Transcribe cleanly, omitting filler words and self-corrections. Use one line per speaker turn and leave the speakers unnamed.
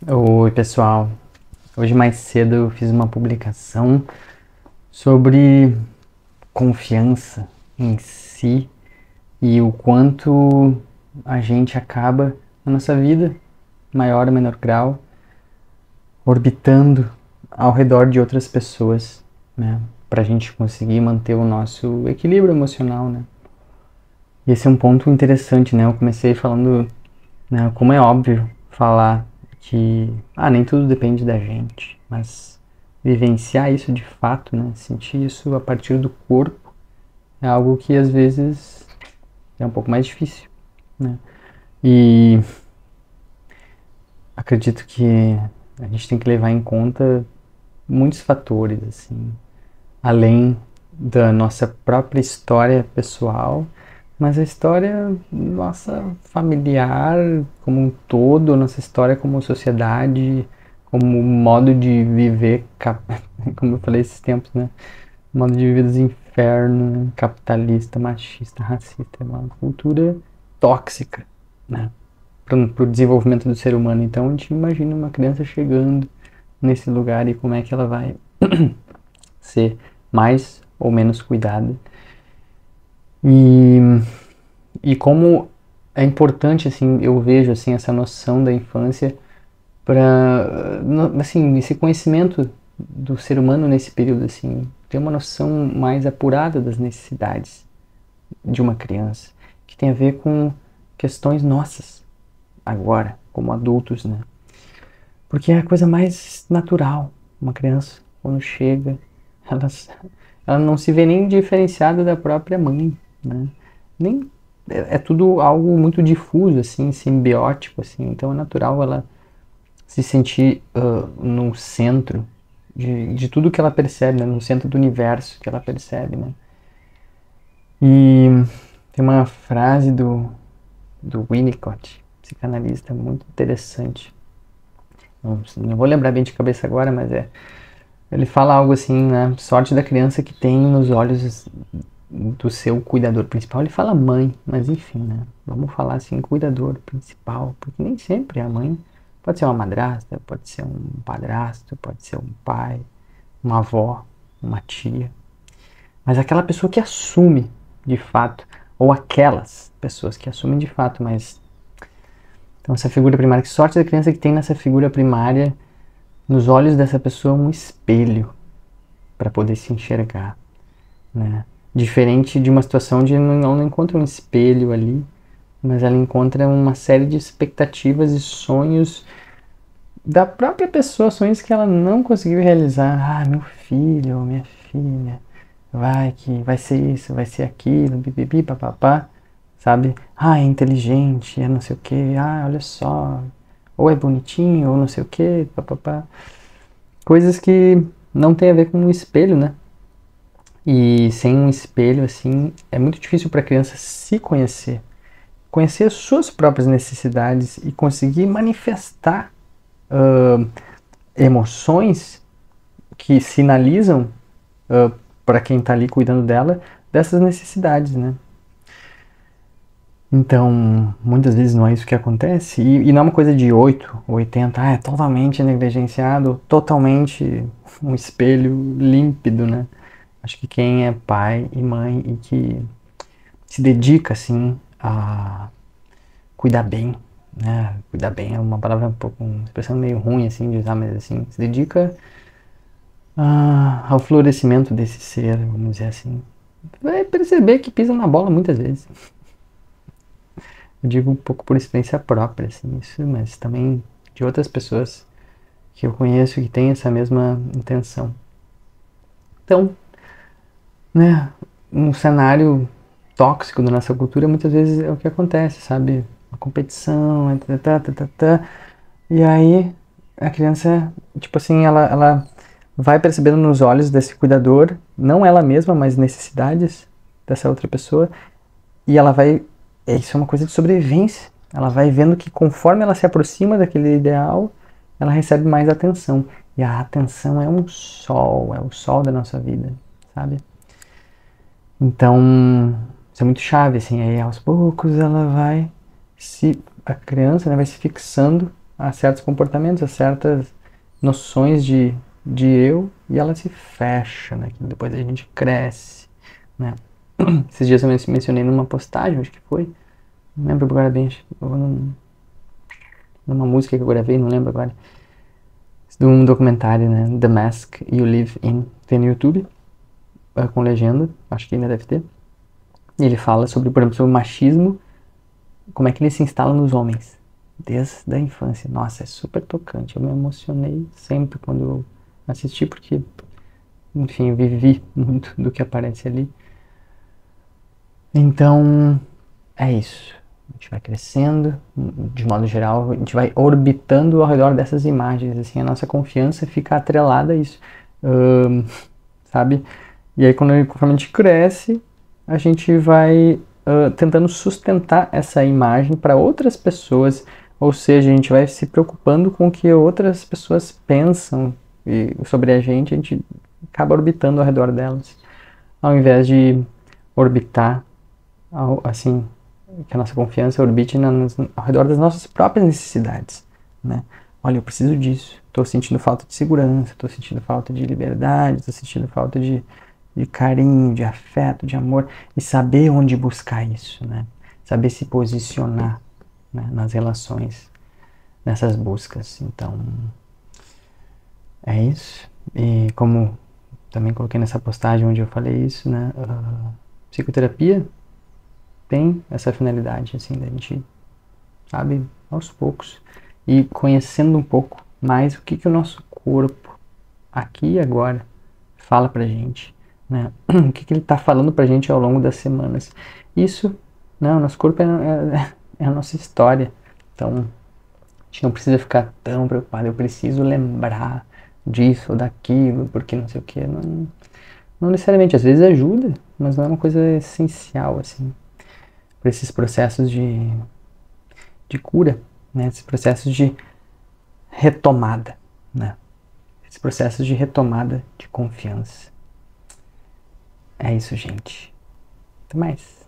Oi, pessoal. Hoje mais cedo eu fiz uma publicação sobre confiança em si e o quanto a gente acaba na nossa vida, maior ou menor grau, orbitando ao redor de outras pessoas, né? Pra gente conseguir manter o nosso equilíbrio emocional, né? E esse é um ponto interessante, né? Eu comecei falando, né, como é óbvio falar que nem tudo depende da gente, mas vivenciar isso de fato, né, sentir isso a partir do corpo é algo que às vezes é um pouco mais difícil, né? E acredito que a gente tem que levar em conta muitos fatores assim, além da nossa própria história pessoal, mas a história nossa familiar como um todo, nossa história como sociedade, como modo de viver, como eu falei esses tempos, né? Modo de viver dos infernos, capitalista, machista, racista, é uma cultura tóxica, né? Para o desenvolvimento do ser humano. Então a gente imagina uma criança chegando nesse lugar e como é que ela vai ser mais ou menos cuidada. E, e como é importante, assim, eu vejo, assim, essa noção da infância para, assim, esse conhecimento do ser humano nesse período, assim, ter uma noção mais apurada das necessidades de uma criança, que tem a ver com questões nossas, agora, como adultos, né? Porque é a coisa mais natural. Uma criança, quando chega, ela, ela não se vê nem diferenciada da própria mãe, né? Nem é tudo algo muito difuso, assim, simbiótico, assim. Então é natural ela se sentir no centro de tudo que ela percebe, né? No centro do universo que ela percebe, né? E tem uma frase do Winnicott, psicanalista, muito interessante. Não vou lembrar bem de cabeça agora, mas ele fala algo assim, né? Sorte da criança que tem nos olhos do seu cuidador principal. Ele fala mãe, mas enfim, né? Vamos falar assim, cuidador principal, porque nem sempre a mãe pode ser uma madrasta, pode ser um padrasto, pode ser um pai, uma avó, uma tia. Mas aquela pessoa que assume de fato, ou aquelas pessoas que assumem de fato, mas então essa figura primária, que sorte da criança que tem nessa figura primária, nos olhos dessa pessoa um espelho para poder se enxergar, né? Diferente de uma situação onde ela não encontra um espelho ali, mas ela encontra uma série de expectativas e sonhos da própria pessoa, sonhos que ela não conseguiu realizar. Meu filho, minha filha, vai ser isso, vai ser aquilo, bibibi, papapá, sabe? É inteligente, é não sei o que, olha só, ou é bonitinho, ou não sei o que, papapá. Coisas que não tem a ver com um espelho, né? E sem um espelho, assim, é muito difícil para a criança se conhecer. Conhecer as suas próprias necessidades e conseguir manifestar uh, emoções que sinalizam para quem está ali cuidando dela dessas necessidades, né? Então, muitas vezes não é isso que acontece, e não é uma coisa de 8 ou 80, é totalmente negligenciado, totalmente um espelho límpido, né? Acho que quem é pai e mãe e que se dedica, assim, a cuidar bem, né? Cuidar bem é uma palavra um pouco, uma expressão meio ruim, assim, de usar, mas assim, se dedica ao florescimento desse ser, vamos dizer assim. Vai perceber que pisa na bola muitas vezes. Eu digo um pouco por experiência própria, assim, isso, mas também de outras pessoas que eu conheço que têm essa mesma intenção. Então, né, um cenário tóxico da nossa cultura muitas vezes é o que acontece, sabe? A competição, e aí a criança, tipo assim, ela vai percebendo nos olhos desse cuidador, não ela mesma, mas necessidades dessa outra pessoa, e ela vai, isso é uma coisa de sobrevivência, ela vai vendo que conforme ela se aproxima daquele ideal, ela recebe mais atenção, e a atenção é é o sol da nossa vida, sabe? Então, isso é muito chave, assim, aí aos poucos ela vai a criança, né, vai se fixando a certos comportamentos, a certas noções de eu, e ela se fecha naquilo. Depois a gente cresce, né? Esses dias eu mencionei numa postagem, acho que foi, não lembro agora bem, numa música que eu gravei, não lembro agora, de um documentário, né? The Mask You Live In, tem no YouTube, com legenda, acho que ainda deve ter. E ele fala sobre, por exemplo, sobre o machismo, como é que ele se instala nos homens, desde a infância. Nossa, é super tocante, eu me emocionei sempre quando eu assisti, porque, enfim, eu vivi muito do que aparece ali. Então, é isso. A gente vai crescendo, de modo geral, a gente vai orbitando ao redor dessas imagens, assim, a nossa confiança fica atrelada a isso, sabe? E aí, conforme a gente cresce, a gente vai tentando sustentar essa imagem para outras pessoas, ou seja, a gente vai se preocupando com o que outras pessoas pensam sobre a gente acaba orbitando ao redor delas, ao invés de orbitar, assim, que a nossa confiança orbite ao redor das nossas próprias necessidades, né? Olha, eu preciso disso, estou sentindo falta de segurança, estou sentindo falta de liberdade, estou sentindo falta de carinho, de afeto, de amor, e saber onde buscar isso, né? Saber se posicionar, né, nas relações, nessas buscas. Então, é isso. E como também coloquei nessa postagem onde eu falei isso, né? A psicoterapia tem essa finalidade, assim, da gente, sabe, aos poucos, e conhecendo um pouco mais o que o nosso corpo, aqui e agora, fala pra gente, né? O que ele tá falando pra gente ao longo das semanas. Isso, né, o nosso corpo é a nossa história, então a gente não precisa ficar tão preocupado, eu preciso lembrar disso ou daquilo, porque não sei o que, não necessariamente, às vezes ajuda, mas não é uma coisa essencial, assim, para esses processos de cura, né? Esses processos de retomada, né? Esses processos de retomada de confiança. É isso, gente. Até mais.